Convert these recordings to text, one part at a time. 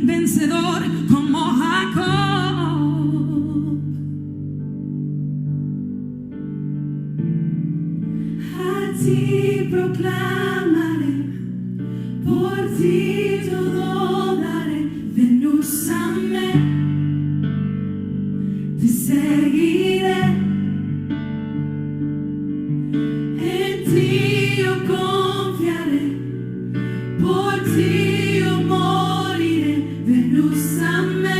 vencedor como Jacob. A ti proclamaré, por ti todo daré. Ven, úsame, te seguiré. En ti yo confiaré, por ti yo moriré. Ven, úsame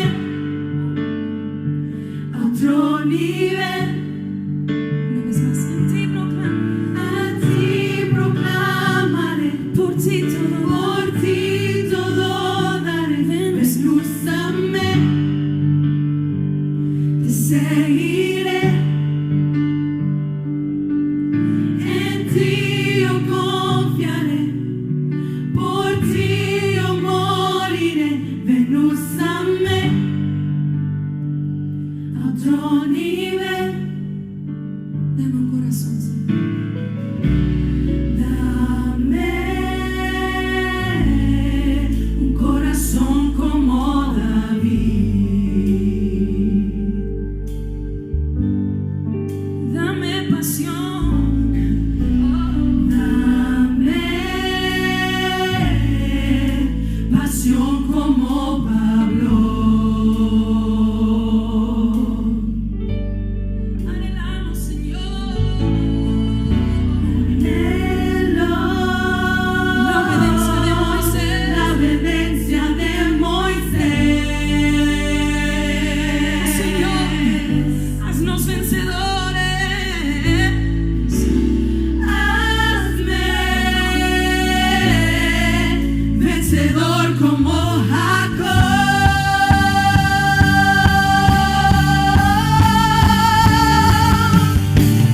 a otro nivel. Una vez más, en ti proclamaré, a ti proclamaré, por ti todo daré. Ven, úsame, te seguiré. En ti yo confiaré, por ti yo moriré. Ven, úsame a otro nivel. Dame un corazón, Señor. Dame un corazón como David. Dame pasión. Dame pasión como Pablo. Anhelamos, Señor. Anhelo la obediencia de Moisés. La obediencia de Moisés. Señor, haznos vencedores. Hazme vencedor como Jacob.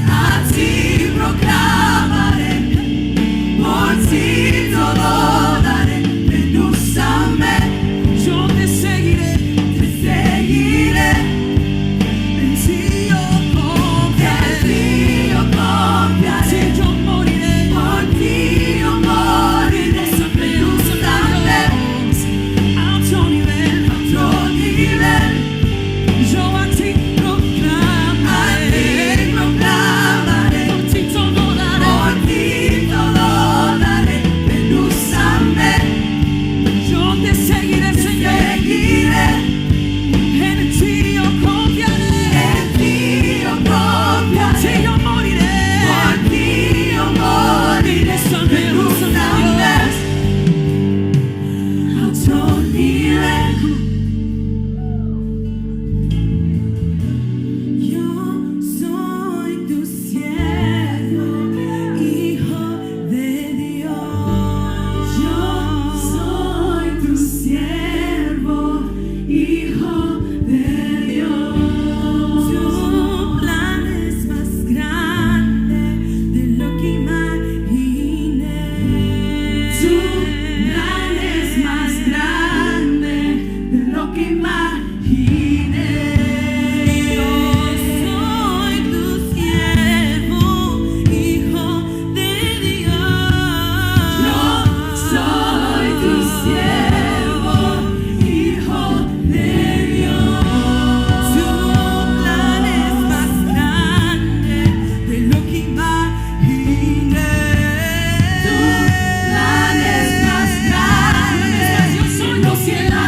A ti proclamaré, por ti todo daré. Ven, úsame, yo te seguiré, te seguiré. En ti yo confiaré, si yo moriré, por ti yo moriré. Ven, úsame a otro nivel, a otro nivel. Yo a ti proclamaré, por ti todo daré. Ven, úsame, yo te seguiré, Señor. En ti yo confiaré, por ti yo moriré. Ven, úsame a otro nivel. Yo soy tu siervo, hijo de Dios. Yo soy tu siervo, hijo de Dios. Tu plan es más grande de lo que imaginé. Tu plan es más grande de lo que imaginé. Yo soy tu siervo, hijo de Dios. Yo soy tu siervo, hijo de Dios. Tu plan es más grande de lo que imaginé. Tu plan es más grande. Yo soy tu siervo.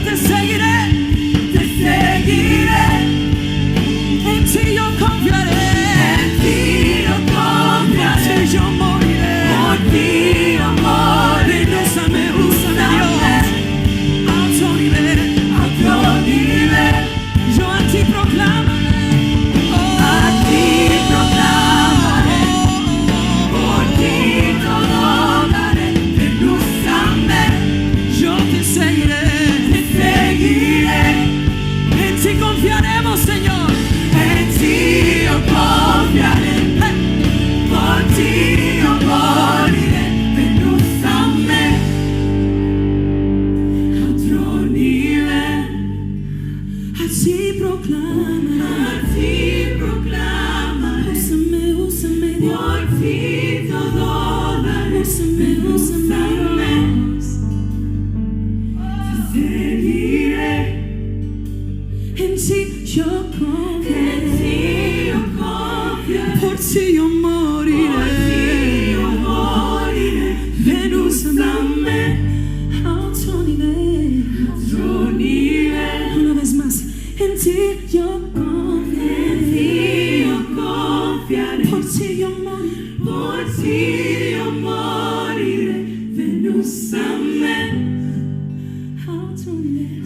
Te seguiré, te seguiré. Así proclamaré. Úsame, Dios. Por ti todo daré. Úsame, te seguiré. En ti yo confiaré. Por ti yo moriré. Ven, úsame. A otro nivel. Una vez más. En ti yo confiaré. Por ti yo moriré. Ven, úsame. A otro nivel.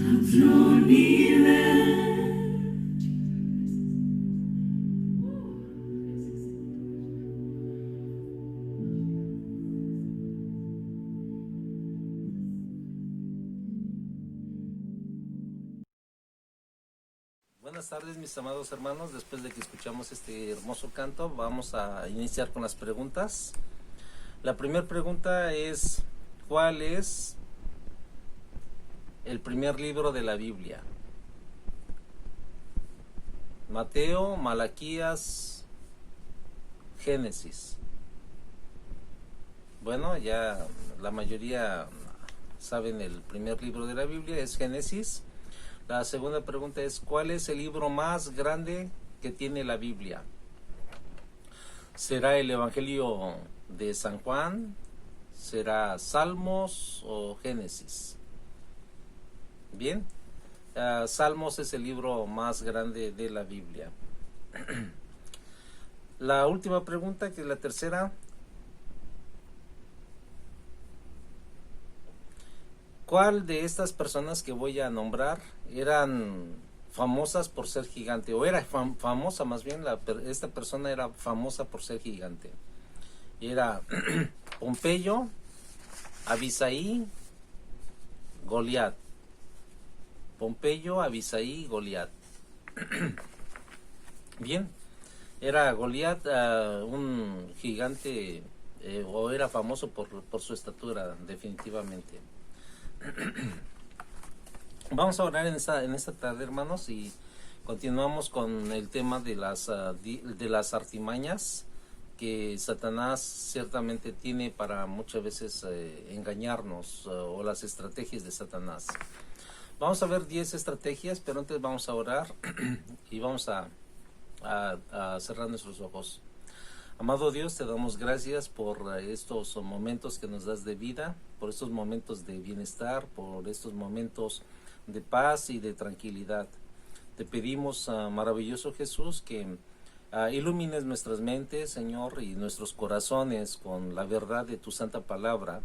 Buenas tardes, mis amados hermanos. Después de que escuchamos este hermoso canto, vamos a iniciar con las preguntas. La primera pregunta es: ¿cuál es el primer libro de la Biblia? Mateo, Malaquías, Génesis. Bueno, ya la mayoría saben, el primer libro de la Biblia es Génesis. La segunda pregunta es: ¿cuál es el libro más grande que tiene la Biblia? ¿Será el Evangelio de San Juan? ¿Será Salmos o Génesis? Bien, Salmos es el libro más grande de la Biblia. La última pregunta, que es la tercera: ¿cuál de estas personas que voy a nombrar eran famosas por ser gigante? O era famosa, más bien, esta persona era famosa por ser gigante. Era Pompeyo, Abisaí, Goliat. Pompeyo, Abisaí, Goliat. Bien, era Goliat un gigante, o era famoso por su estatura, definitivamente. Vamos a orar en esta tarde, hermanos, y continuamos con el tema de las artimañas que Satanás ciertamente tiene para muchas veces engañarnos, o las estrategias de Satanás. Vamos a ver 10 estrategias, pero antes vamos a orar y vamos a cerrar nuestros ojos. Amado Dios, te damos gracias por estos momentos que nos das de vida, por estos momentos de bienestar, por estos momentos de paz y de tranquilidad. Te pedimos, maravilloso Jesús, que ilumines nuestras mentes, Señor, y nuestros corazones con la verdad de tu santa palabra,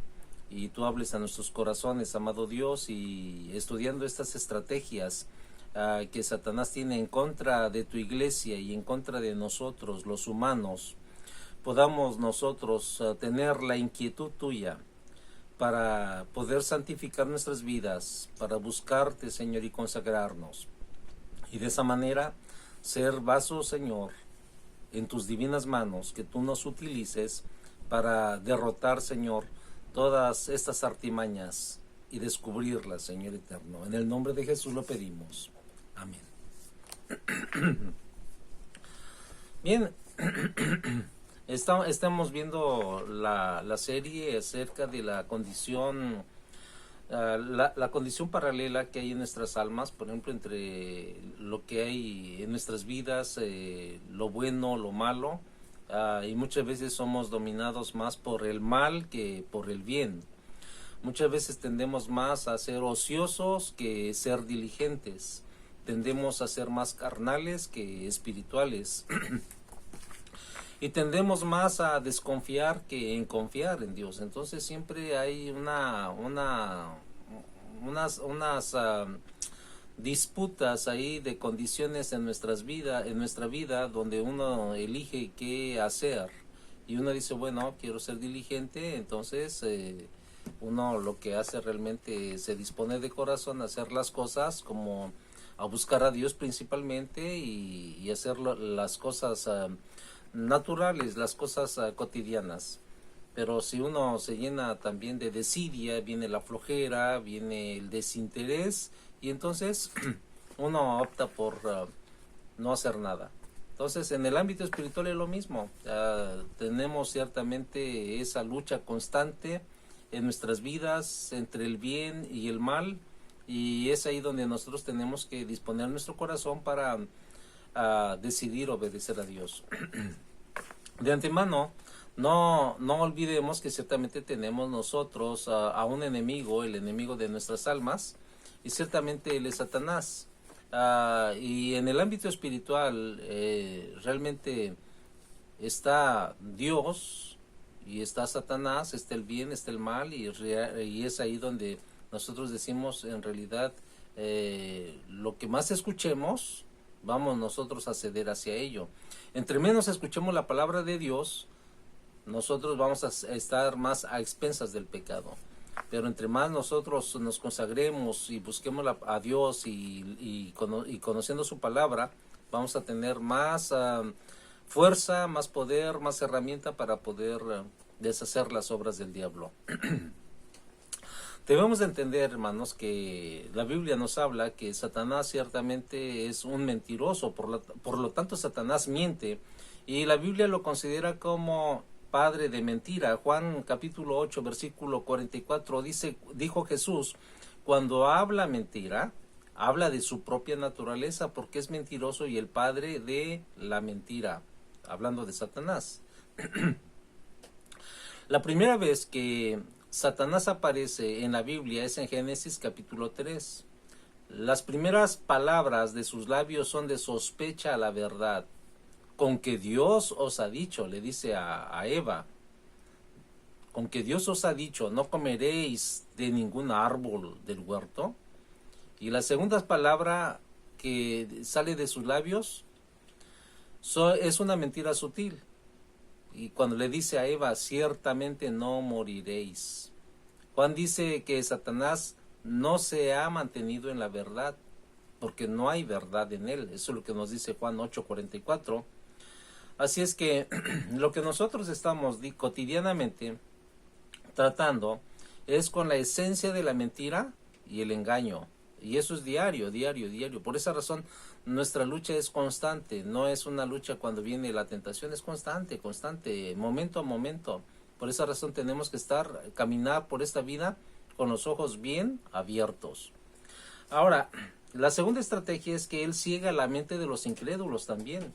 y tú hables a nuestros corazones, amado Dios, y estudiando estas estrategias que Satanás tiene en contra de tu iglesia y en contra de nosotros, los humanos, podamos nosotros tener la inquietud tuya para poder santificar nuestras vidas, para buscarte, Señor, y consagrarnos. Y de esa manera ser vasos, Señor, en tus divinas manos, que tú nos utilices para derrotar, Señor, todas estas artimañas y descubrirlas, Señor eterno. En el nombre de Jesús lo pedimos. Amén. Bien. Estamos viendo la serie acerca de la condición, la condición paralela que hay en nuestras almas, por ejemplo, entre lo que hay en nuestras vidas, lo bueno, lo malo, y muchas veces somos dominados más por el mal que por el bien. Muchas veces tendemos más a ser ociosos que ser diligentes, tendemos a ser más carnales que espirituales. Y tendemos más a desconfiar que en confiar en Dios. Entonces siempre hay unas disputas ahí de condiciones en nuestra vida, donde uno elige qué hacer. Y uno dice, bueno, quiero ser diligente, entonces uno lo que hace realmente se dispone de corazón a hacer las cosas, como a buscar a Dios principalmente, y hacer las cosas naturales, las cosas cotidianas. Pero si uno se llena también de desidia, viene la flojera, viene el desinterés, y entonces uno opta por no hacer nada. Entonces, en el ámbito espiritual es lo mismo. Tenemos ciertamente esa lucha constante en nuestras vidas entre el bien y el mal, y es ahí donde nosotros tenemos que disponer nuestro corazón para decidir obedecer a Dios. De antemano, no olvidemos que ciertamente tenemos nosotros a un enemigo, el enemigo de nuestras almas, y ciertamente él es Satanás. Y en el ámbito espiritual realmente está Dios y está Satanás, está el bien, está el mal, y es ahí donde nosotros decimos en realidad lo que más escuchemos, vamos nosotros a ceder hacia ello. Entre menos escuchemos la palabra de Dios, nosotros vamos a estar más a expensas del pecado. Pero entre más nosotros nos consagremos y busquemos a Dios y conociendo su palabra, vamos a tener más fuerza, más poder, más herramienta para poder deshacer las obras del diablo. Debemos de entender, hermanos, que la Biblia nos habla que Satanás ciertamente es un mentiroso, por lo tanto Satanás miente, y la Biblia lo considera como padre de mentira. Juan capítulo 8 versículo 44 dijo Jesús, cuando habla mentira, habla de su propia naturaleza, porque es mentiroso y el padre de la mentira, hablando de Satanás. La primera vez que Satanás aparece en la Biblia es en Génesis capítulo 3. Las primeras palabras de sus labios son de sospecha a la verdad. Con que Dios os ha dicho, le dice a Eva, con que Dios os ha dicho, no comeréis de ningún árbol del huerto. Y la segunda palabra que sale de sus labios es una mentira sutil. Y cuando le dice a Eva, ciertamente no moriréis. Juan dice que Satanás no se ha mantenido en la verdad, porque no hay verdad en él. Eso es lo que nos dice Juan 8:44. Así es que lo que nosotros estamos cotidianamente tratando es con la esencia de la mentira y el engaño. Y eso es diario. Por esa razón nuestra lucha es constante. No es una lucha cuando viene la tentación, es constante, momento a momento. Por esa razón tenemos que caminar por esta vida con los ojos bien abiertos. Ahora, la segunda estrategia es que él ciega la mente de los incrédulos también.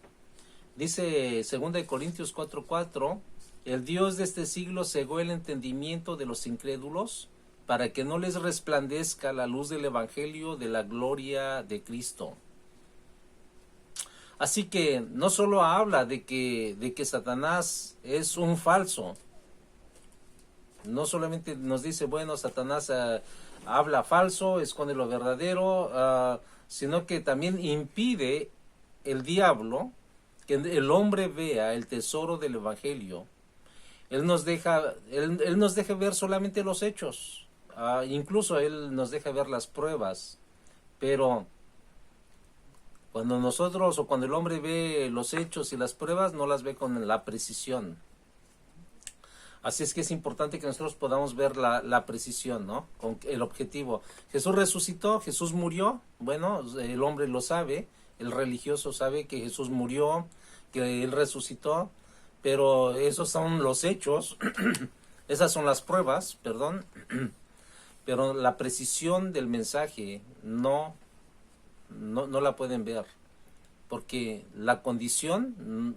Dice 2 Corintios 4:4, el Dios de este siglo cegó el entendimiento de los incrédulos para que no les resplandezca la luz del evangelio de la gloria de Cristo. Así que no solo habla de que Satanás es un falso, no solamente nos dice, bueno, Satanás habla falso, esconde lo verdadero, sino que también impide el diablo que el hombre vea el tesoro del evangelio. Él nos deja ver solamente los hechos, incluso él nos deja ver las pruebas, pero cuando el hombre ve los hechos y las pruebas, no las ve con la precisión. Así es que es importante que nosotros podamos ver la precisión, ¿no? Con el objetivo. Jesús resucitó, Jesús murió. Bueno, el hombre lo sabe, el religioso sabe que Jesús murió, que Él resucitó, pero esos son los hechos, esas son las pruebas, perdón, pero la precisión del mensaje no la pueden ver, porque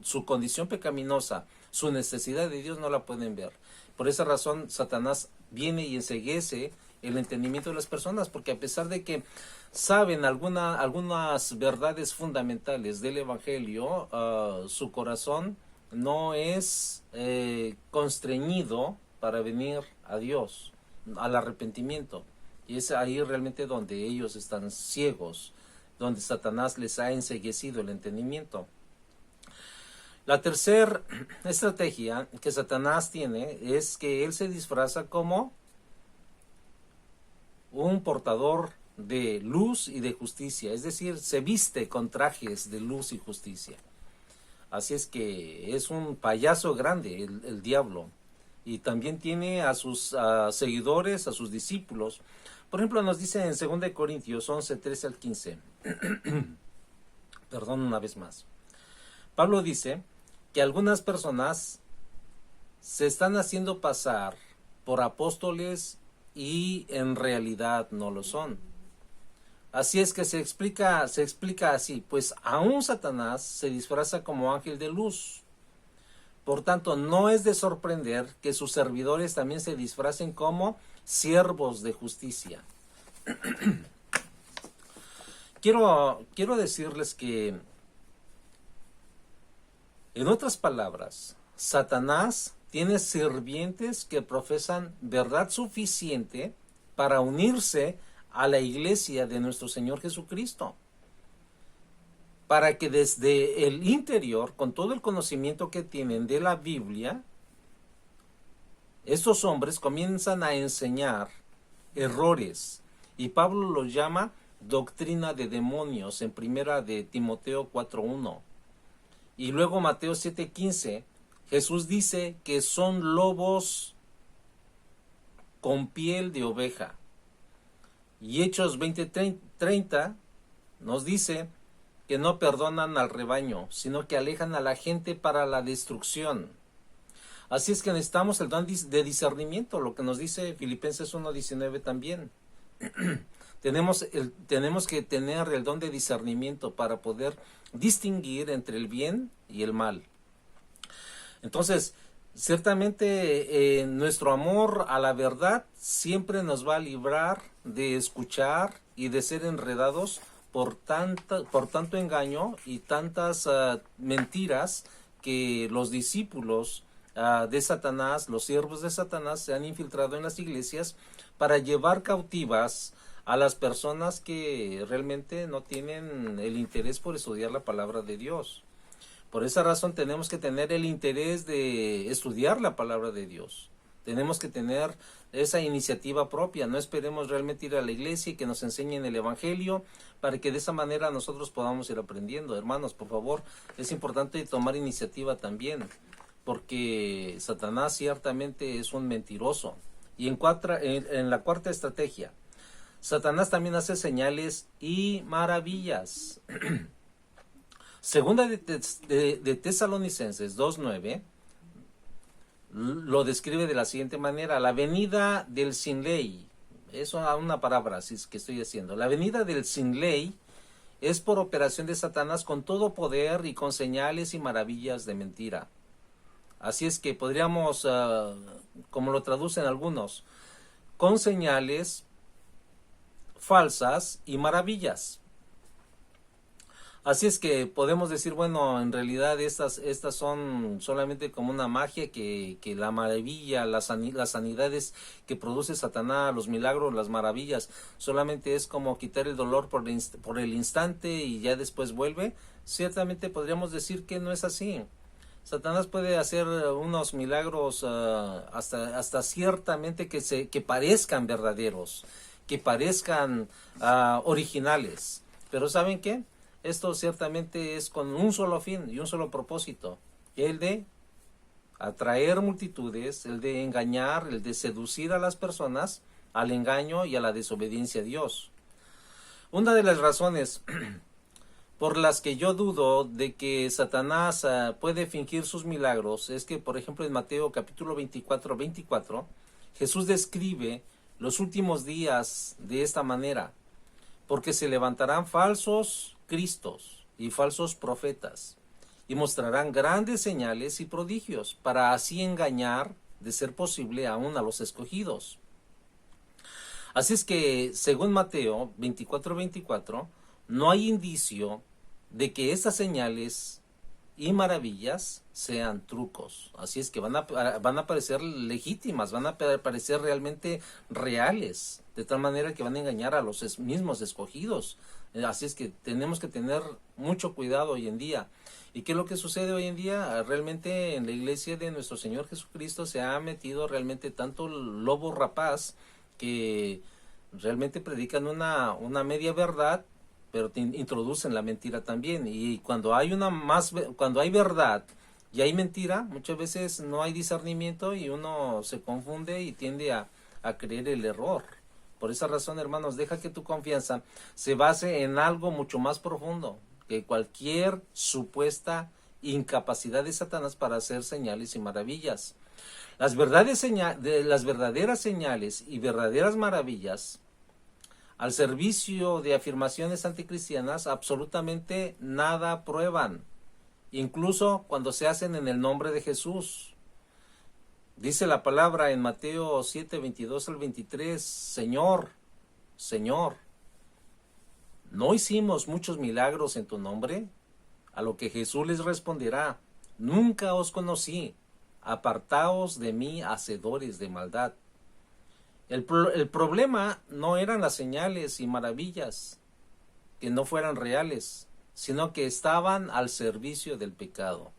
su condición pecaminosa, su necesidad de Dios no la pueden ver. Por esa razón Satanás viene y enceguece el entendimiento de las personas, porque a pesar de que saben algunas verdades fundamentales del evangelio, su corazón no es constreñido para venir a Dios, al arrepentimiento. Y es ahí realmente donde ellos están ciegos, donde Satanás les ha enceguecido el entendimiento. La tercera estrategia que Satanás tiene es que él se disfraza como un portador de luz y de justicia, es decir, se viste con trajes de luz y justicia. Así es que es un payaso grande el diablo, y también tiene a sus seguidores, a sus discípulos, Por ejemplo, nos dice en 2 Corintios 11, 13 al 15. Perdón una vez más. Pablo dice que algunas personas se están haciendo pasar por apóstoles y en realidad no lo son. Así es que se explica así, pues aún Satanás se disfraza como ángel de luz. Por tanto, no es de sorprender que sus servidores también se disfracen como siervos de justicia. Quiero decirles que, en otras palabras, Satanás tiene sirvientes que profesan verdad suficiente para unirse a la iglesia de nuestro Señor Jesucristo, para que desde el interior, con todo el conocimiento que tienen de la Biblia, estos hombres comienzan a enseñar errores, y Pablo los llama doctrina de demonios en primera de Timoteo 4:1. Y luego Mateo 7:15, Jesús dice que son lobos con piel de oveja. Y Hechos 20:30 nos dice que no perdonan al rebaño, sino que alejan a la gente para la destrucción. Así es que necesitamos el don de discernimiento, lo que nos dice Filipenses 1:19 también. Tenemos que tener el don de discernimiento para poder distinguir entre el bien y el mal. Entonces, ciertamente nuestro amor a la verdad siempre nos va a librar de escuchar y de ser enredados por tanto engaño y tantas mentiras que los discípulos de Satanás, los siervos de Satanás, se han infiltrado en las iglesias para llevar cautivas a las personas que realmente no tienen el interés por estudiar la palabra de Dios. Por esa razón tenemos que tener el interés de estudiar la palabra de Dios. Tenemos que tener esa iniciativa propia. No esperemos realmente ir a la iglesia y que nos enseñen el evangelio para que de esa manera nosotros podamos ir aprendiendo. Hermanos, por favor, es importante tomar iniciativa también, porque Satanás ciertamente es un mentiroso. Y en la cuarta estrategia, Satanás también hace señales y maravillas. Segunda de Tesalonicenses 2:9 lo describe de la siguiente manera: la venida del sin ley, es una paráfrasis que estoy haciendo, la venida del sin ley es por operación de Satanás con todo poder y con señales y maravillas de mentira. Así es que podríamos, como lo traducen algunos, con señales falsas y maravillas. Así es que podemos decir, bueno, en realidad estas son solamente como una magia, que la maravilla, las sanidades que produce Satanás, los milagros, las maravillas, solamente es como quitar el dolor por el instante y ya después vuelve. Ciertamente podríamos decir que no es así. Satanás puede hacer unos milagros hasta ciertamente que parezcan verdaderos, que parezcan originales. Pero ¿saben qué? Esto ciertamente es con un solo fin y un solo propósito, el de atraer multitudes, el de engañar, el de seducir a las personas al engaño y a la desobediencia a Dios. Una de las razones por las que yo dudo de que Satanás puede fingir sus milagros es que, por ejemplo, en Mateo capítulo 24, Jesús describe los últimos días de esta manera: porque se levantarán falsos cristos y falsos profetas, y mostrarán grandes señales y prodigios, para así engañar, de ser posible, aún a los escogidos. Así es que, según Mateo 24, no hay indicio de que estas señales y maravillas sean trucos. Así es que van a parecer legítimas, van a parecer realmente reales, de tal manera que van a engañar a los mismos escogidos. Así es que tenemos que tener mucho cuidado hoy en día. ¿Y qué es lo que sucede hoy en día? Realmente en la iglesia de nuestro Señor Jesucristo se ha metido realmente tanto lobo rapaz, que realmente predican una media verdad, pero te introducen la mentira también. Y cuando hay verdad y hay mentira, muchas veces no hay discernimiento y uno se confunde y tiende a creer el error. Por esa razón, hermanos, deja que tu confianza se base en algo mucho más profundo que cualquier supuesta incapacidad de Satanás para hacer señales y maravillas. Las verdaderas señales y verdaderas maravillas al servicio de afirmaciones anticristianas absolutamente nada prueban, incluso cuando se hacen en el nombre de Jesús. Dice la palabra en Mateo 7, 22 al 23, Señor, Señor, ¿no hicimos muchos milagros en tu nombre? A lo que Jesús les responderá, nunca os conocí, apartaos de mí, hacedores de maldad. El problema no eran las señales y maravillas que no fueran reales, sino que estaban al servicio del pecado.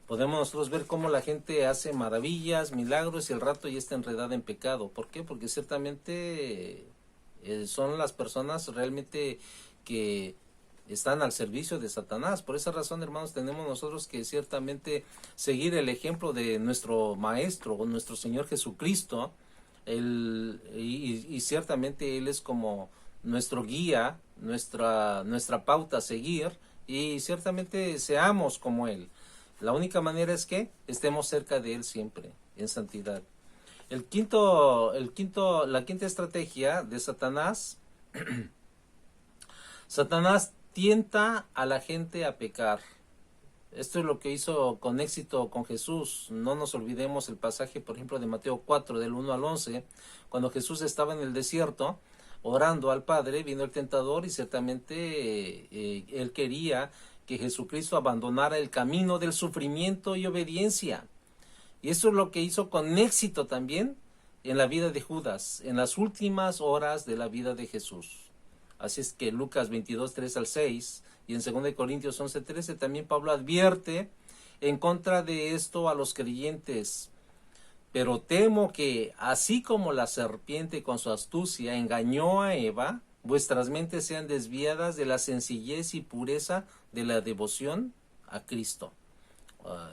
Podemos nosotros ver cómo la gente hace maravillas, milagros y al rato ya está enredada en pecado. ¿Por qué? Porque ciertamente son las personas realmente que están al servicio de Satanás. Por esa razón, hermanos, tenemos nosotros que ciertamente seguir el ejemplo de nuestro Maestro, nuestro Señor Jesucristo, y ciertamente Él es como nuestro guía, nuestra pauta a seguir, y ciertamente seamos como Él. La única manera es que estemos cerca de Él siempre, en santidad. La quinta estrategia de Satanás, Satanás tienta a la gente a pecar. Esto es lo que hizo con éxito con Jesús. No nos olvidemos el pasaje, por ejemplo, de Mateo 4, del 1 al 11, cuando Jesús estaba en el desierto, orando al Padre, vino el tentador y ciertamente él quería que Jesucristo abandonara el camino del sufrimiento y obediencia. Y eso es lo que hizo con éxito también en la vida de Judas, en las últimas horas de la vida de Jesús. Así es que Lucas 22, 3 al 6 y en 2 Corintios 11, 13 también Pablo advierte en contra de esto a los creyentes. Pero temo que, así como la serpiente con su astucia engañó a Eva, vuestras mentes sean desviadas de la sencillez y pureza de la devoción a Cristo.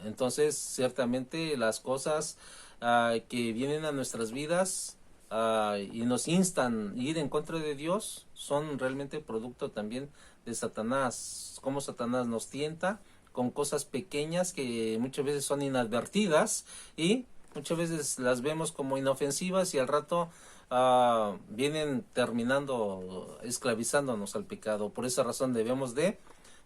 Entonces, ciertamente las cosas que vienen a nuestras vidas y nos instan a ir en contra de Dios son realmente producto también de Satanás. Como Satanás nos tienta con cosas pequeñas que muchas veces son inadvertidas y muchas veces las vemos como inofensivas y al rato vienen terminando esclavizándonos al pecado. Por esa razón debemos de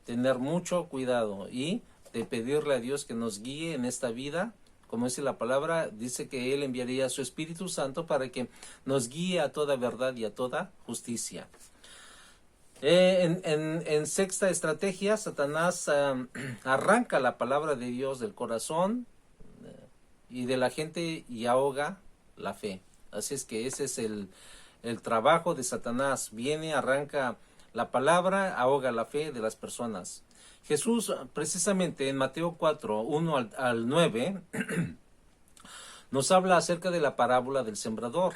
tener mucho cuidado y de pedirle a Dios que nos guíe en esta vida. Como dice la palabra, dice que Él enviaría a su Espíritu Santo para que nos guíe a toda verdad y a toda justicia. En sexta estrategia, Satanás arranca la palabra de Dios del corazón y de la gente y ahoga la fe. Así es que ese es el trabajo de Satanás. Viene, arranca la palabra, ahoga la fe de las personas. Jesús, precisamente en Mateo 4, 1 al 9, nos habla acerca de la parábola del sembrador.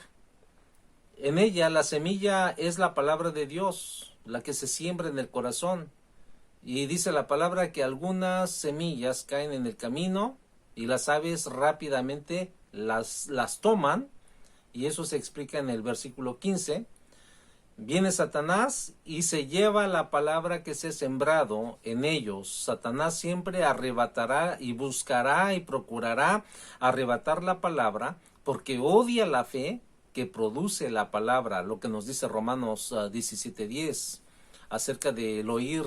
En ella, la semilla es la palabra de Dios, la que se siembra en el corazón. Y dice la palabra que algunas semillas caen en el camino y las aves rápidamente las toman. Y eso se explica en el versículo 15. Viene Satanás y se lleva la palabra que se ha sembrado en ellos. Satanás siempre arrebatará y buscará y procurará arrebatar la palabra porque odia la fe que produce la palabra, lo que nos dice Romanos 17:10, acerca de el oír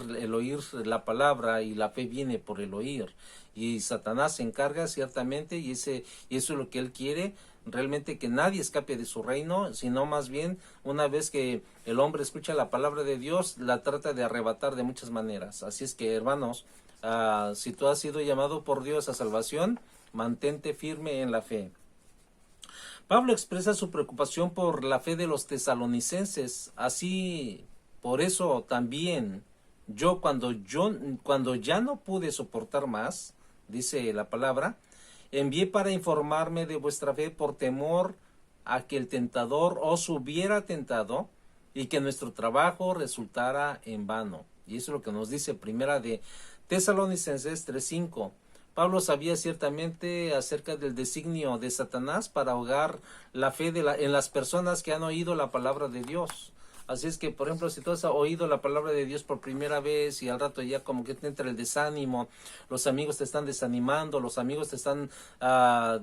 la palabra, y la fe viene por el oír. Y Satanás se encarga ciertamente, y eso es lo que él quiere, realmente que nadie escape de su reino, sino más bien una vez que el hombre escucha la palabra de Dios, la trata de arrebatar de muchas maneras. Así es que, hermanos, si tú has sido llamado por Dios a salvación, mantente firme en la fe. Pablo expresa su preocupación por la fe de los tesalonicenses. Así, por eso también yo cuando ya no pude soportar más, dice la palabra, envié para informarme de vuestra fe por temor a que el tentador os hubiera tentado y que nuestro trabajo resultara en vano. Y eso es lo que nos dice Primera de Tesalonicenses 3:5. Pablo sabía ciertamente acerca del designio de Satanás para ahogar la fe en las personas que han oído la palabra de Dios. Así es que, por ejemplo, si tú has oído la palabra de Dios por primera vez y al rato ya como que te entra el desánimo, los amigos te están desanimando, los amigos te están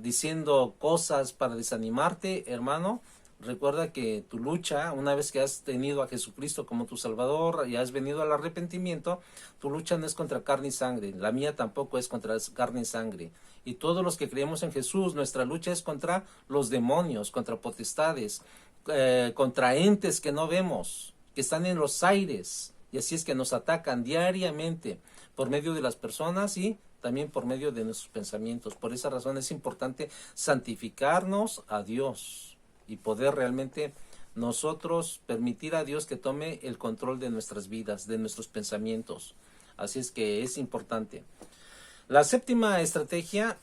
diciendo cosas para desanimarte, hermano, recuerda que tu lucha, una vez que has tenido a Jesucristo como tu Salvador y has venido al arrepentimiento, tu lucha no es contra carne y sangre, la mía tampoco es contra carne y sangre. Y todos los que creemos en Jesús, nuestra lucha es contra los demonios, contra potestades, contra entes que no vemos, que están en los aires, y así es que nos atacan diariamente por medio de las personas y también por medio de nuestros pensamientos. Por esa razón es importante santificarnos a Dios y poder realmente nosotros permitir a Dios que tome el control de nuestras vidas, de nuestros pensamientos. Así es que es importante. La séptima estrategia,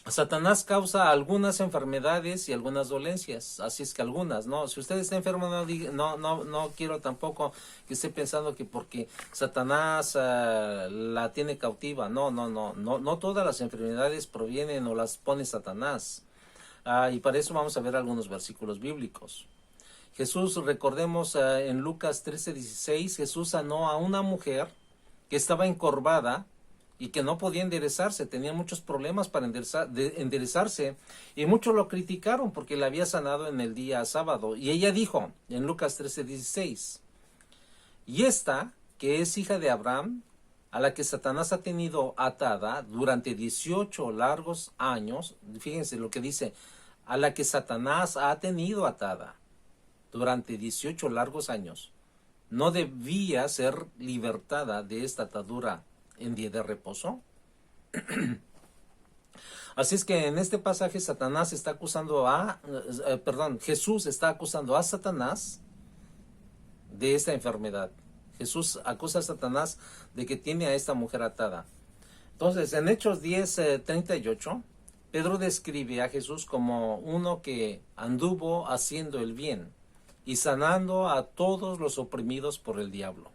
Satanás causa algunas enfermedades y algunas dolencias, así es que algunas, ¿no? Si usted está enfermo, no quiero tampoco que esté pensando que porque Satanás la tiene cautiva, no todas las enfermedades provienen o las pone Satanás. Y para eso vamos a ver algunos versículos bíblicos. Jesús, recordemos en Lucas 13:16, Jesús sanó a una mujer que estaba encorvada y que no podía enderezarse, tenía muchos problemas para enderezarse, y muchos lo criticaron porque la había sanado en el día sábado. Y ella dijo en Lucas 13:16, y esta, que es hija de Abraham, a la que Satanás ha tenido atada durante 18 largos años, fíjense lo que dice, a la que Satanás ha tenido atada durante 18 largos años, no debía ser libertada de esta atadura en día de reposo. Así es que en este pasaje Jesús está acusando a Satanás de esta enfermedad. Jesús acusa a Satanás de que tiene a esta mujer atada. Entonces, en Hechos 10:38, Pedro describe a Jesús como uno que anduvo haciendo el bien y sanando a todos los oprimidos por el diablo.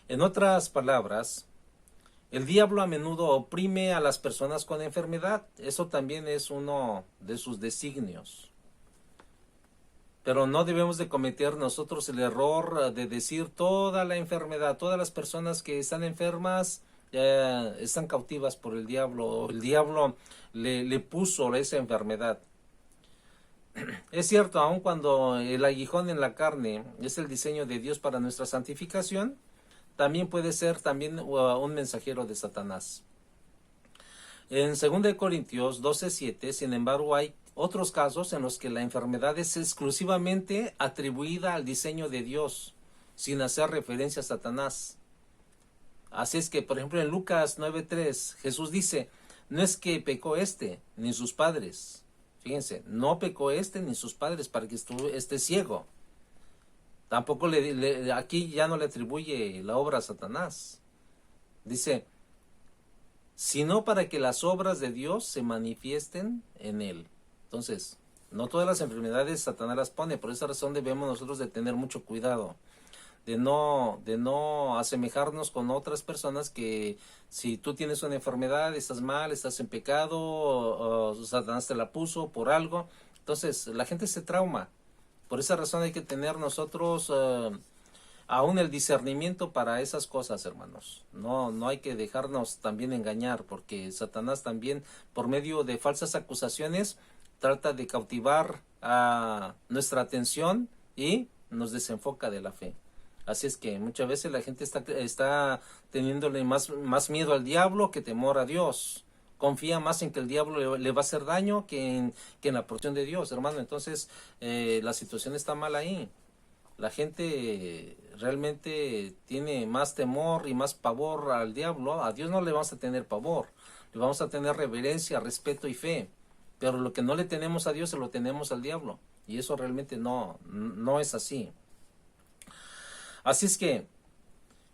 En otras palabras, el diablo a menudo oprime a las personas con enfermedad. Eso también es uno de sus designios. Pero no debemos de cometer nosotros el error de decir toda la enfermedad, todas las personas que están enfermas están cautivas por el diablo. El diablo le puso esa enfermedad. Es cierto, aun cuando el aguijón en la carne es el diseño de Dios para nuestra santificación, también puede ser un mensajero de Satanás. En 2 Corintios 12:7, sin embargo, hay otros casos en los que la enfermedad es exclusivamente atribuida al diseño de Dios, sin hacer referencia a Satanás. Así es que, por ejemplo, en Lucas 9:3, Jesús dice, no es que pecó ni sus padres. Fíjense, no pecó ni sus padres para que esté ciego. Tampoco aquí ya no le atribuye la obra a Satanás. Dice, sino para que las obras de Dios se manifiesten en él. Entonces, no todas las enfermedades Satanás las pone. Por esa razón debemos nosotros de tener mucho cuidado. De no asemejarnos con otras personas que si tú tienes una enfermedad, estás mal, estás en pecado, o Satanás te la puso por algo. Entonces, la gente se trauma. Por esa razón hay que tener nosotros aún el discernimiento para esas cosas, hermanos. No hay que dejarnos también engañar, porque Satanás también, por medio de falsas acusaciones, trata de cautivar a nuestra atención y nos desenfoca de la fe. Así es que muchas veces la gente está teniéndole más miedo al diablo que temor a Dios. Confía más en que el diablo le va a hacer daño que en la protección de Dios, hermano. Entonces, la situación está mal ahí. La gente realmente tiene más temor y más pavor al diablo. A Dios no le vamos a tener pavor. Le vamos a tener reverencia, respeto y fe. Pero lo que no le tenemos a Dios se lo tenemos al diablo. Y eso realmente no es así. Así es que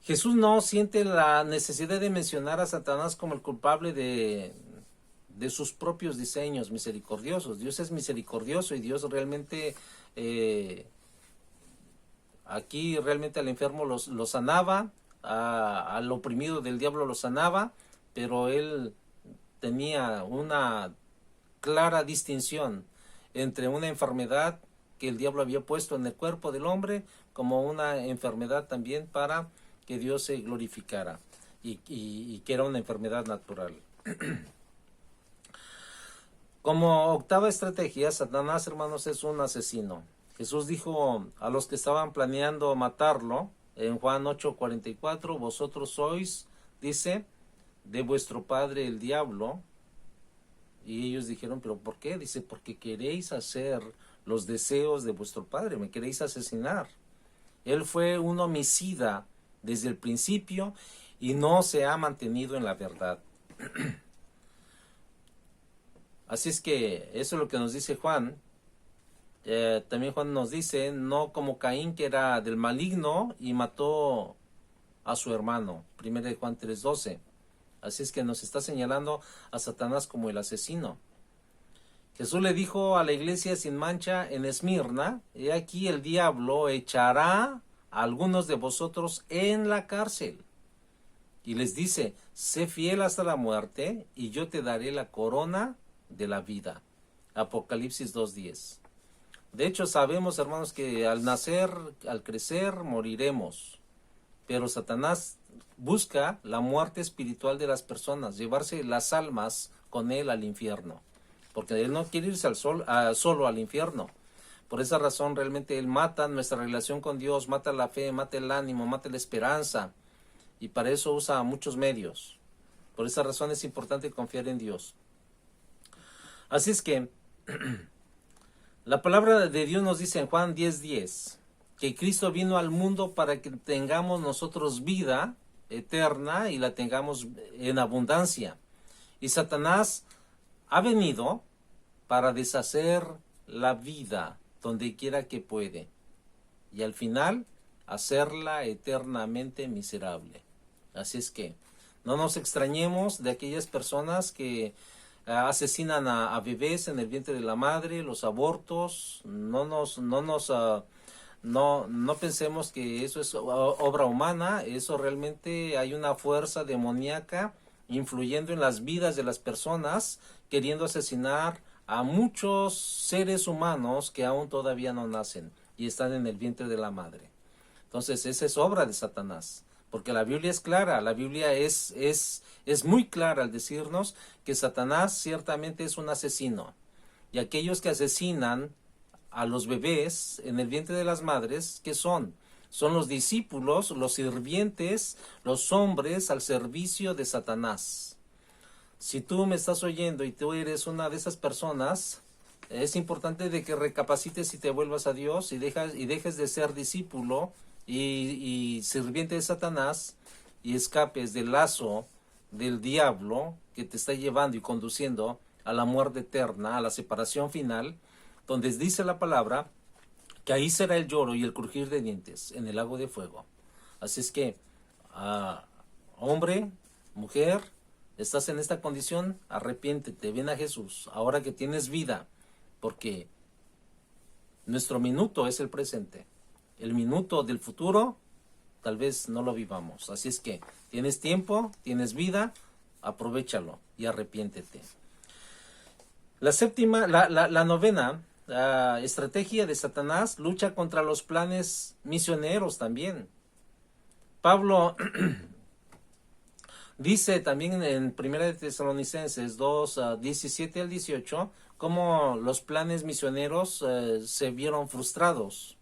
Jesús no siente la necesidad de mencionar a Satanás como el culpable de sus propios diseños misericordiosos. Dios es misericordioso y Dios realmente, aquí realmente al enfermo lo sanaba, al oprimido del diablo lo sanaba, pero él tenía una clara distinción entre una enfermedad que el diablo había puesto en el cuerpo del hombre como una enfermedad también para que Dios se glorificara y que era una enfermedad natural. Como octava estrategia, Satanás, hermanos, es un asesino. Jesús dijo a los que estaban planeando matarlo en Juan 8:44, vosotros sois, dice, de vuestro padre el diablo. Y ellos dijeron, ¿pero por qué? Dice, porque queréis hacer los deseos de vuestro padre, me queréis asesinar. Él fue un homicida desde el principio y no se ha mantenido en la verdad. Así es que eso es lo que nos dice Juan. También Juan nos dice, no como Caín, que era del maligno y mató a su hermano. 1 Juan 3:12. Así es que nos está señalando a Satanás como el asesino. Jesús le dijo a la iglesia sin mancha en Esmirna, he aquí el diablo echará a algunos de vosotros en la cárcel. Y les dice, sé fiel hasta la muerte y yo te daré la corona de la vida. Apocalipsis 2:10. De hecho, sabemos, hermanos, que al nacer, al crecer, moriremos. Pero Satanás busca la muerte espiritual de las personas, llevarse las almas con él al infierno. Porque él no quiere irse solo al infierno. Por esa razón, realmente él mata nuestra relación con Dios, mata la fe, mata el ánimo, mata la esperanza. Y para eso usa muchos medios. Por esa razón es importante confiar en Dios. Así es que la palabra de Dios nos dice en Juan 10:10 que Cristo vino al mundo para que tengamos nosotros vida eterna y la tengamos en abundancia. Y Satanás ha venido para deshacer la vida donde quiera que puede y al final hacerla eternamente miserable. Así es que no nos extrañemos de aquellas personas que asesinan a bebés en el vientre de la madre, los abortos. No pensemos que eso es obra humana. Eso realmente hay una fuerza demoníaca influyendo en las vidas de las personas, queriendo asesinar a muchos seres humanos que aún todavía no nacen y están en el vientre de la madre. Entonces esa es obra de Satanás. Porque la Biblia es clara, la Biblia es muy clara al decirnos que Satanás ciertamente es un asesino. Y aquellos que asesinan a los bebés en el vientre de las madres, ¿qué son? Son los discípulos, los sirvientes, los hombres al servicio de Satanás. Si tú me estás oyendo y tú eres una de esas personas, es importante de que recapacites y te vuelvas a Dios y dejes de ser discípulo y sirviente de Satanás y escapes del lazo del diablo que te está llevando y conduciendo a la muerte eterna, a la separación final, donde dice la palabra que ahí será el lloro y el crujir de dientes en el lago de fuego. Así es que, hombre, mujer, estás en esta condición, arrepiéntete, ven a Jesús, ahora que tienes vida, porque nuestro minuto es el presente. El minuto del futuro, tal vez no lo vivamos. Así es que tienes tiempo, tienes vida, aprovéchalo y arrepiéntete. La novena estrategia de Satanás lucha contra los planes misioneros también. Pablo dice también en 1 Tesalonicenses 2:17-18 cómo los planes misioneros se vieron frustrados.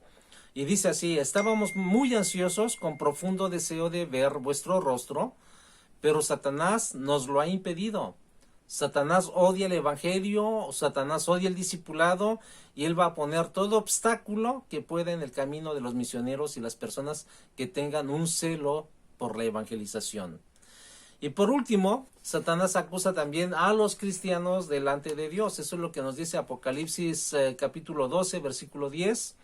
Y dice así, estábamos muy ansiosos con profundo deseo de ver vuestro rostro, pero Satanás nos lo ha impedido. Satanás odia el evangelio, Satanás odia el discipulado y él va a poner todo obstáculo que pueda en el camino de los misioneros y las personas que tengan un celo por la evangelización. Y por último, Satanás acusa también a los cristianos delante de Dios. Eso es lo que nos dice Apocalipsis capítulo 12, versículo 10.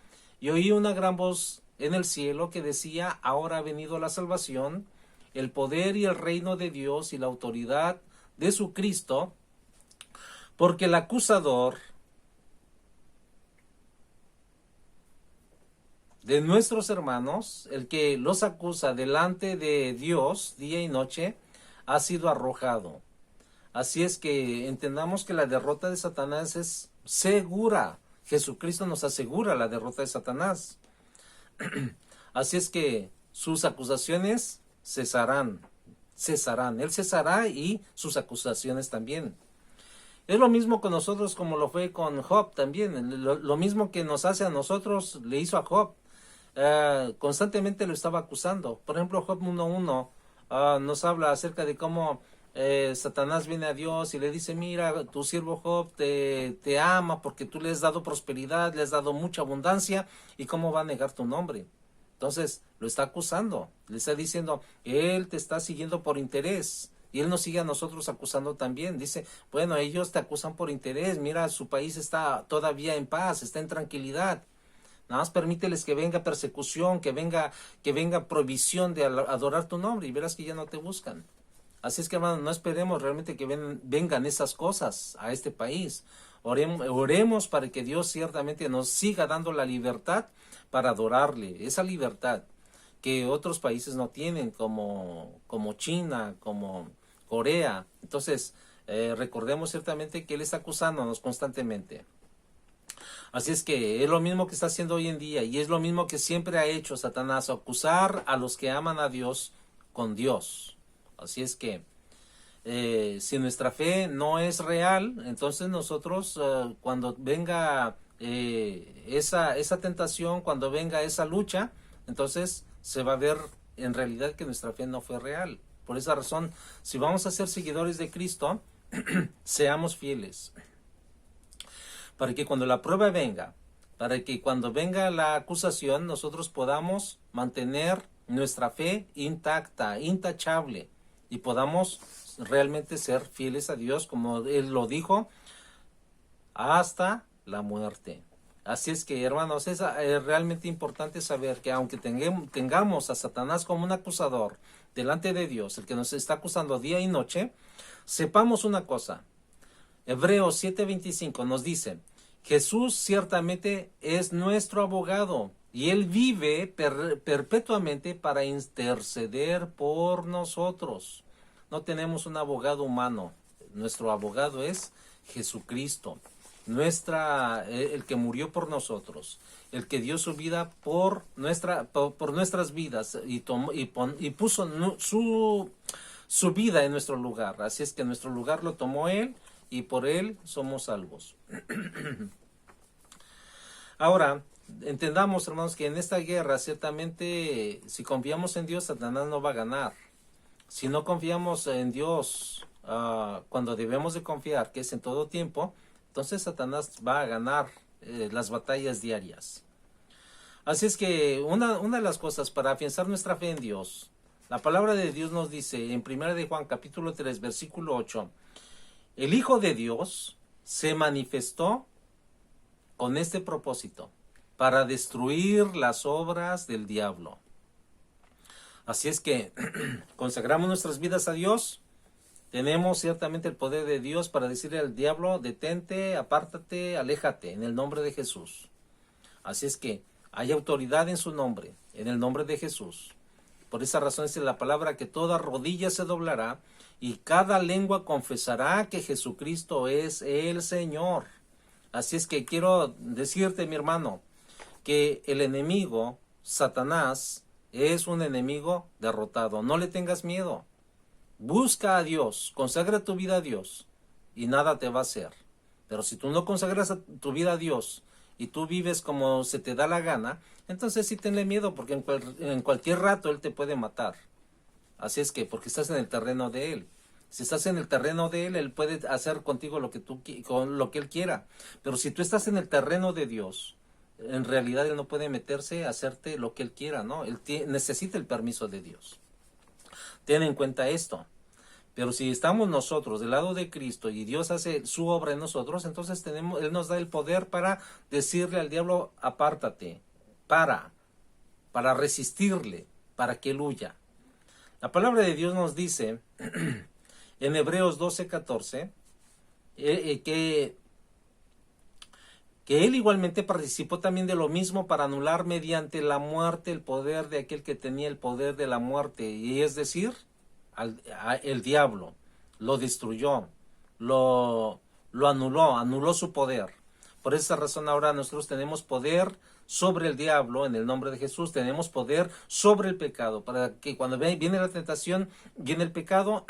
Y oí una gran voz en el cielo que decía, ahora ha venido la salvación, el poder y el reino de Dios y la autoridad de su Cristo, porque el acusador de nuestros hermanos, el que los acusa delante de Dios día y noche, ha sido arrojado. Así es que entendamos que la derrota de Satanás es segura. Jesucristo nos asegura la derrota de Satanás. Así es que sus acusaciones cesarán. Él cesará y sus acusaciones también. Es lo mismo con nosotros como lo fue con Job también. Lo mismo que nos hace a nosotros, le hizo a Job. Constantemente lo estaba acusando. Por ejemplo, Job 1:1 nos habla acerca de cómo Satanás viene a Dios y le dice, mira, tu siervo Job te ama porque tú le has dado prosperidad, le has dado mucha abundancia, y cómo va a negar tu nombre. Entonces lo está acusando, le está diciendo, él te está siguiendo por interés, y él nos sigue a nosotros acusando también. Dice, bueno, ellos te acusan por interés, mira, su país está todavía en paz, está en tranquilidad. Nada más permíteles que venga persecución, que venga provisión de adorar tu nombre, y verás que ya no te buscan. Así es que, hermano, no esperemos realmente que vengan esas cosas a este país. Oremos para que Dios ciertamente nos siga dando la libertad para adorarle. Esa libertad que otros países no tienen, como China, como Corea. Entonces, recordemos ciertamente que Él está acusándonos constantemente. Así es que es lo mismo que está haciendo hoy en día, y es lo mismo que siempre ha hecho Satanás, acusar a los que aman a Dios con Dios. Así es que si nuestra fe no es real, entonces nosotros cuando venga esa tentación, cuando venga esa lucha, entonces se va a ver en realidad que nuestra fe no fue real. Por esa razón, si vamos a ser seguidores de Cristo, seamos fieles. Para que cuando la prueba venga, para que cuando venga la acusación, nosotros podamos mantener nuestra fe intacta, intachable, y podamos realmente ser fieles a Dios, como Él lo dijo, hasta la muerte. Así es que, hermanos, es realmente importante saber que aunque tengamos a Satanás como un acusador delante de Dios, el que nos está acusando día y noche, sepamos una cosa. Hebreos 7:25 nos dice, Jesús ciertamente es nuestro abogado, y Él vive perpetuamente para interceder por nosotros. No tenemos un abogado humano. Nuestro abogado es Jesucristo. El que murió por nosotros. El que dio su vida por nuestras vidas. Y puso su vida en nuestro lugar. Así es que en nuestro lugar lo tomó Él, y por Él somos salvos. Ahora, entendamos, hermanos, que en esta guerra, ciertamente, si confiamos en Dios, Satanás no va a ganar. Si no confiamos en Dios cuando debemos de confiar, que es en todo tiempo, entonces Satanás va a ganar las batallas diarias. Así es que una de las cosas para afianzar nuestra fe en Dios, la palabra de Dios nos dice en 1 de Juan capítulo 3, versículo 8, el Hijo de Dios se manifestó con este propósito, para destruir las obras del diablo. Así es que consagramos nuestras vidas a Dios, tenemos ciertamente el poder de Dios para decirle al diablo, detente, apártate, aléjate, en el nombre de Jesús. Así es que hay autoridad en su nombre, en el nombre de Jesús. Por esa razón es la palabra que toda rodilla se doblará y cada lengua confesará que Jesucristo es el Señor. Así es que quiero decirte, mi hermano, que el enemigo, Satanás, es un enemigo derrotado. No le tengas miedo. Busca a Dios, consagra tu vida a Dios y nada te va a hacer. Pero si tú no consagras tu vida a Dios y tú vives como se te da la gana, entonces sí tenle miedo, porque en cualquier rato Él te puede matar. Así es que, porque estás en el terreno de Él. Si estás en el terreno de Él, Él puede hacer contigo con lo que Él quiera. Pero si tú estás en el terreno de Dios, en realidad Él no puede meterse a hacerte lo que Él quiera, ¿no? Él necesita el permiso de Dios. Ten en cuenta esto. Pero si estamos nosotros del lado de Cristo y Dios hace su obra en nosotros, entonces Él nos da el poder para decirle al diablo, apártate, para resistirle, para que Él huya. La palabra de Dios nos dice en Hebreos 12:14 que Él igualmente participó también de lo mismo para anular mediante la muerte el poder de aquel que tenía el poder de la muerte, y es decir, el diablo, lo destruyó, lo anuló su poder. Por esa razón ahora nosotros tenemos poder sobre el diablo en el nombre de Jesús, tenemos poder sobre el pecado, para que cuando viene la tentación, viene el pecado,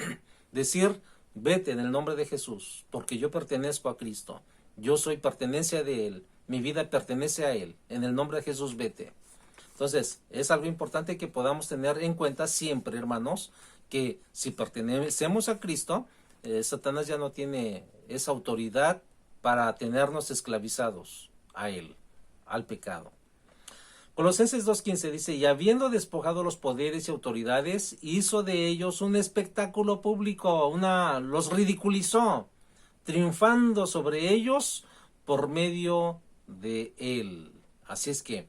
decir, vete en el nombre de Jesús, porque yo pertenezco a Cristo, yo soy pertenencia de Él, mi vida pertenece a Él, en el nombre de Jesús vete. Entonces, es algo importante que podamos tener en cuenta siempre, hermanos, que si pertenecemos a Cristo, Satanás ya no tiene esa autoridad para tenernos esclavizados a Él, al pecado. Colosenses 2:15 dice, y habiendo despojado los poderes y autoridades, hizo de ellos un espectáculo público, los ridiculizó, triunfando sobre ellos por medio de Él. Así es que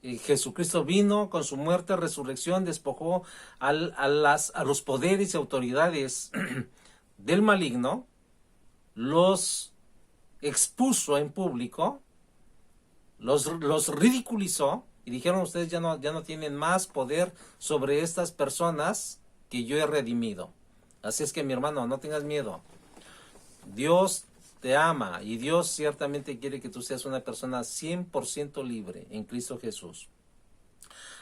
Jesucristo vino con su muerte, resurrección, despojó a los poderes y autoridades del maligno, los expuso en público, los ridiculizó y dijeron, ustedes ya no tienen más poder sobre estas personas que yo he redimido. Así es que, mi hermano, no tengas miedo. Dios te ama y Dios ciertamente quiere que tú seas una persona 100% libre en Cristo Jesús.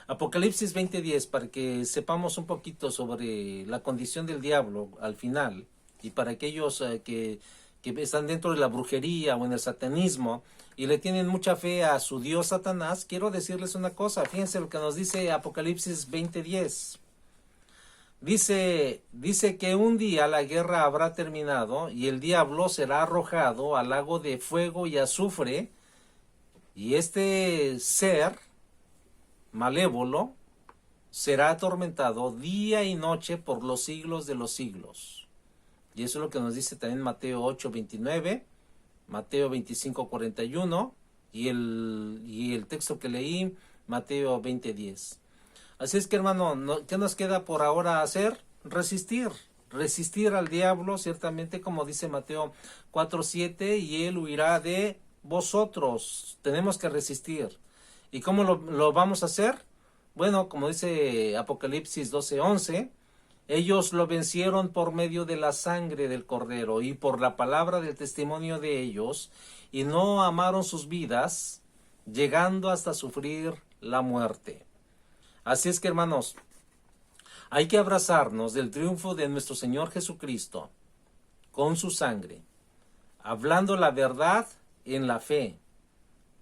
Apocalipsis 20:10, para que sepamos un poquito sobre la condición del diablo al final, y para aquellos que están dentro de la brujería o en el satanismo y le tienen mucha fe a su Dios Satanás, quiero decirles una cosa. Fíjense lo que nos dice Apocalipsis 20:10. Dice que un día la guerra habrá terminado y el diablo será arrojado al lago de fuego y azufre, y este ser malévolo será atormentado día y noche por los siglos de los siglos. Y eso es lo que nos dice también Mateo 8:29, Mateo 25:41 y el texto que leí, Mateo 20:10. Así es que, hermano, ¿qué nos queda por ahora hacer? Resistir al diablo, ciertamente, como dice Mateo 4:7, y él huirá de vosotros. Tenemos que resistir. ¿Y cómo lo vamos a hacer? Bueno, como dice Apocalipsis 12:11, ellos lo vencieron por medio de la sangre del Cordero y por la palabra del testimonio de ellos, y no amaron sus vidas, llegando hasta sufrir la muerte. Así es que, hermanos, hay que abrazarnos del triunfo de nuestro Señor Jesucristo con su sangre, hablando la verdad en la fe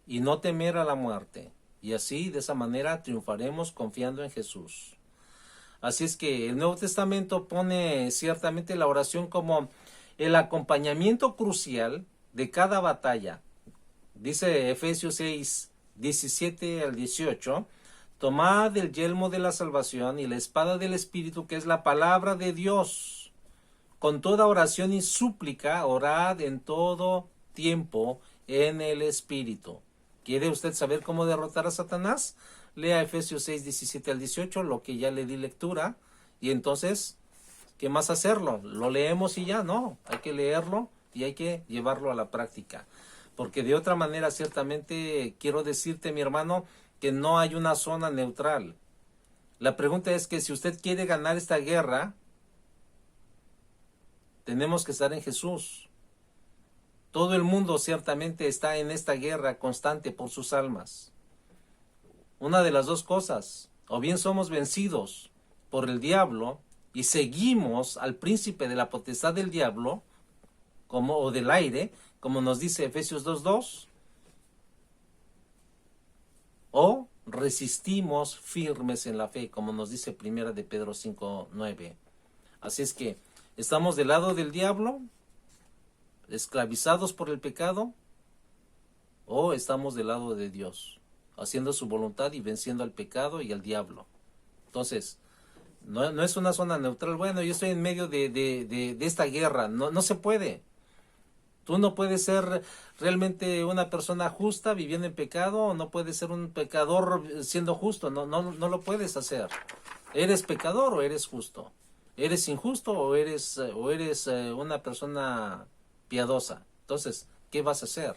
y no temer a la muerte. Y así, de esa manera, triunfaremos confiando en Jesús. Así es que el Nuevo Testamento pone ciertamente la oración como el acompañamiento crucial de cada batalla. Dice Efesios 6:17-18, tomad el yelmo de la salvación y la espada del Espíritu, que es la palabra de Dios. Con toda oración y súplica, orad en todo tiempo en el Espíritu. ¿Quiere usted saber cómo derrotar a Satanás? Lea Efesios 6:17-18, lo que ya le di lectura. Y entonces, ¿qué más hacerlo? ¿Lo leemos y ya? No, hay que leerlo y hay que llevarlo a la práctica. Porque de otra manera, ciertamente, quiero decirte, mi hermano, que no hay una zona neutral. La pregunta es que si usted quiere ganar esta guerra, tenemos que estar en Jesús. Todo el mundo ciertamente está en esta guerra constante por sus almas. Una de las dos cosas, o bien somos vencidos por el diablo y seguimos al príncipe de la potestad del diablo, o del aire, como nos dice Efesios 2:2, o resistimos firmes en la fe, como nos dice Primera de Pedro 5:9. Así es que estamos del lado del diablo, esclavizados por el pecado, o estamos del lado de Dios, haciendo su voluntad y venciendo al pecado y al diablo. Entonces, no es una zona neutral. Bueno, yo estoy en medio de esta guerra. No se puede. Tú no puedes ser realmente una persona justa viviendo en pecado, o no puedes ser un pecador siendo justo. No lo puedes hacer. ¿Eres pecador o eres justo? ¿Eres injusto o eres una persona piadosa? Entonces, ¿qué vas a hacer?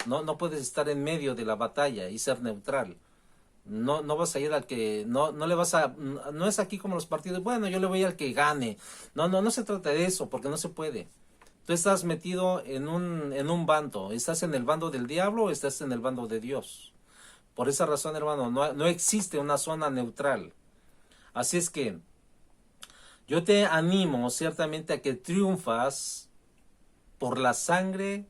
No puedes estar en medio de la batalla y ser neutral. No vas a ir al que, no le vas a, no es aquí como los partidos, bueno, yo le voy al que gane. No se trata de eso, porque no se puede. Tú estás metido en un bando, estás en el bando del diablo o estás en el bando de Dios. Por esa razón, hermano, no existe una zona neutral. Así es que yo te animo ciertamente a que triunfas por la sangre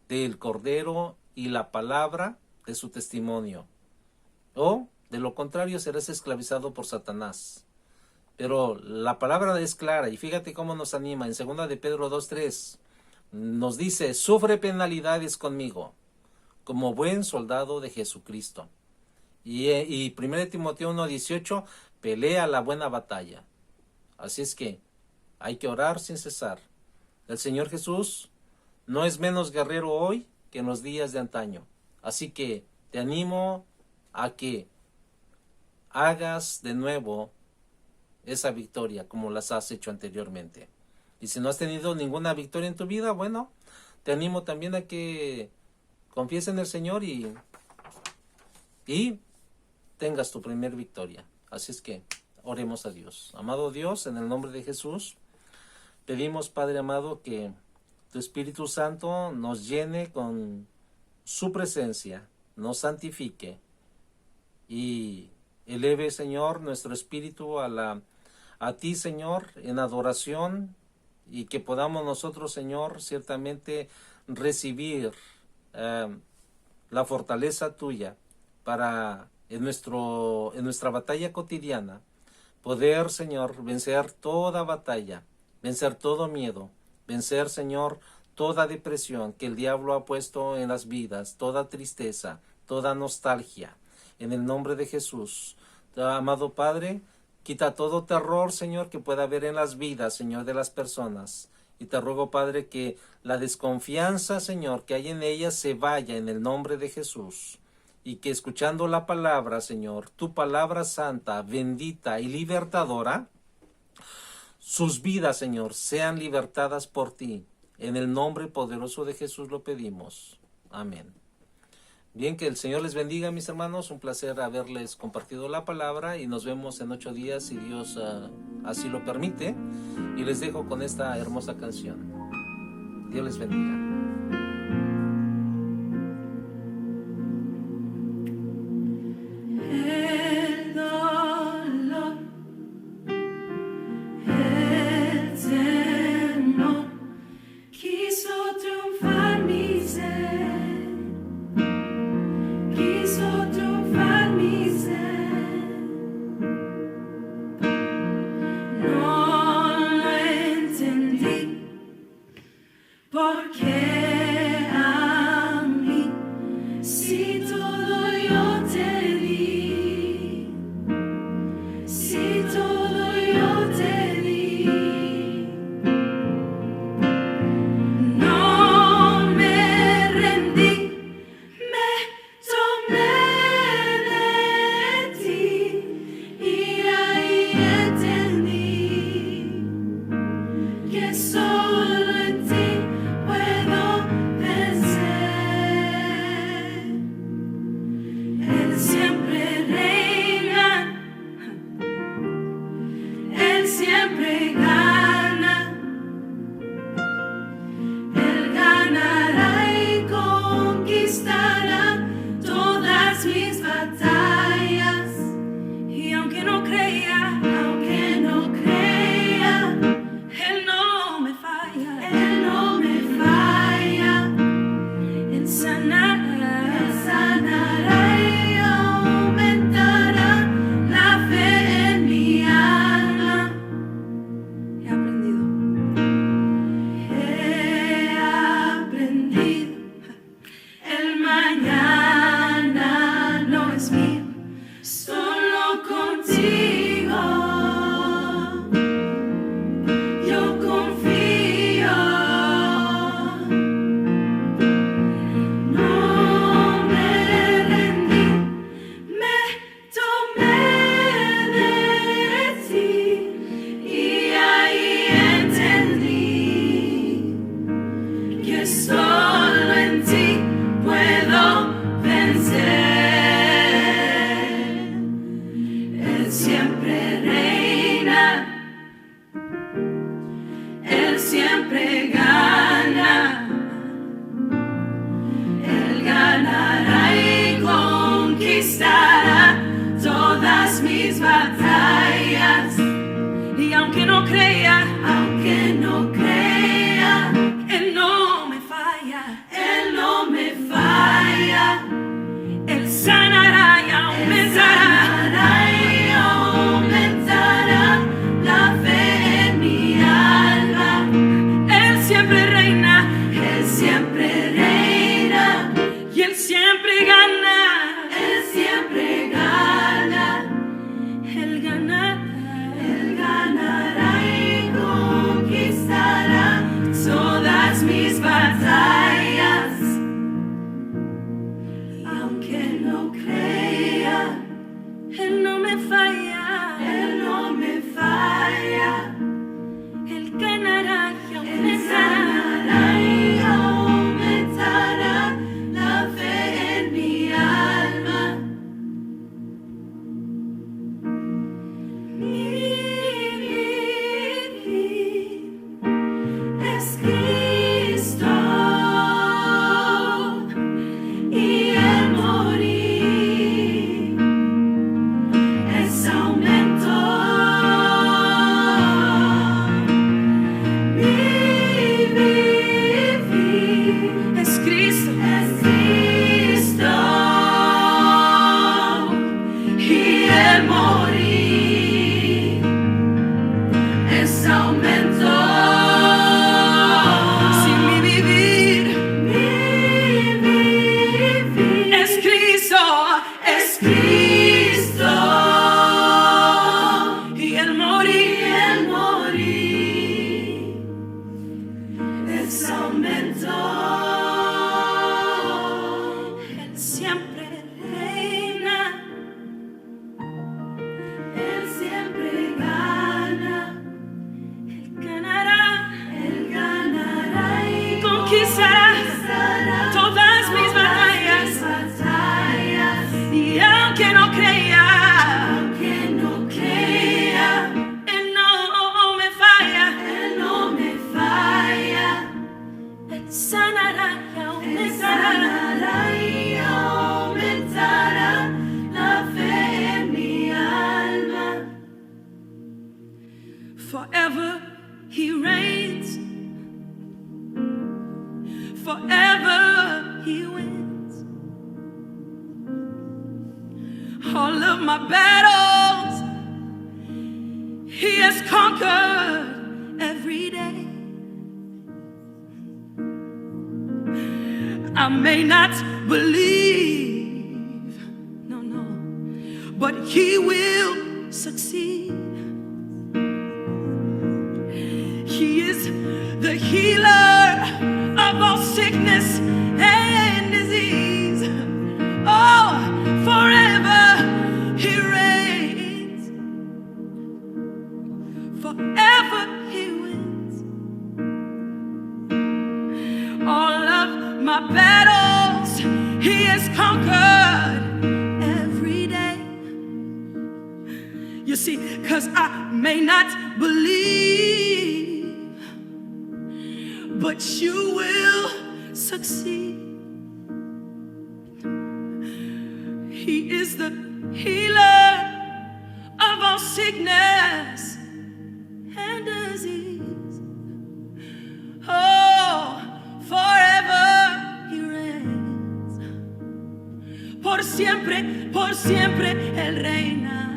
del Cordero y la palabra de su testimonio. O, de lo contrario, serás esclavizado por Satanás. Pero la palabra es clara y fíjate cómo nos anima. En 2 de Pedro 2:3 nos dice, sufre penalidades conmigo como buen soldado de Jesucristo. Y 1 Timoteo 1:18, pelea la buena batalla. Así es que hay que orar sin cesar. El Señor Jesús no es menos guerrero hoy que en los días de antaño. Así que te animo a que hagas de nuevo esa victoria como las has hecho anteriormente. Y si no has tenido ninguna victoria en tu vida, bueno, te animo también a que confíes en el Señor y tengas tu primer victoria. Así es que oremos a Dios. Amado Dios, en el nombre de Jesús, pedimos, Padre amado, que tu Espíritu Santo nos llene con su presencia, nos santifique y eleve, Señor, nuestro espíritu a ti, Señor, en adoración, y que podamos nosotros, Señor, ciertamente recibir la fortaleza tuya para en nuestra batalla cotidiana poder, Señor, vencer toda batalla, vencer todo miedo, vencer, Señor, toda depresión que el diablo ha puesto en las vidas, toda tristeza, toda nostalgia. En el nombre de Jesús, amado Padre, quita todo terror, Señor, que pueda haber en las vidas, Señor, de las personas. Y te ruego, Padre, que la desconfianza, Señor, que hay en ellas se vaya en el nombre de Jesús. Y que escuchando la palabra, Señor, tu palabra santa, bendita y libertadora, sus vidas, Señor, sean libertadas por ti. En el nombre poderoso de Jesús lo pedimos. Amén. Bien, que el Señor les bendiga, mis hermanos. Un placer haberles compartido la palabra y nos vemos en 8 días si Dios así lo permite. Y les dejo con esta hermosa canción. Dios les bendiga. El dolor, el temor, quiso triunfar mi ser, quiso triunfar mi ser. No lo entendí, porque a mí, si todo yo te di, si todo yo te di, no me rendí, me tomé de ti y ahí entendí no crea, aunque no crea, Él no me falla, Él no me falla. Él sanará y aumentará la fe en mi alma. Él siempre reina y Él siempre gana, Él siempre gana. Él ganará y conquistará todas mis batallas. Aunque no crea, Él no me falla, Él no me falla. Él ganará y aumentará la fe en mi alma. Mi vivir es Cristo y el morir es aumento. Mi vivir es Cristo y el morir es aumento. Si mi vivir es Cristo y el morir es aumento. Él siempre reina, Él siempre gana. Él ganará y conquistará todas mis batallas. Y aunque no crea, Él no me falla, Él sanará y aumentará la fe en mi alma. Forever He reigns, forever He wins. All of my battles He has conquered every day. I may not believe, no, but He will succeed. He is the healer of all sickness and disease. Oh, forever He reigns, forever He wins. All of my battles He has conquered every day. You see, 'cause I may not believe, but you will succeed. He is the healer of all sickness and disease. Oh, forever He reigns. Por siempre Él reina.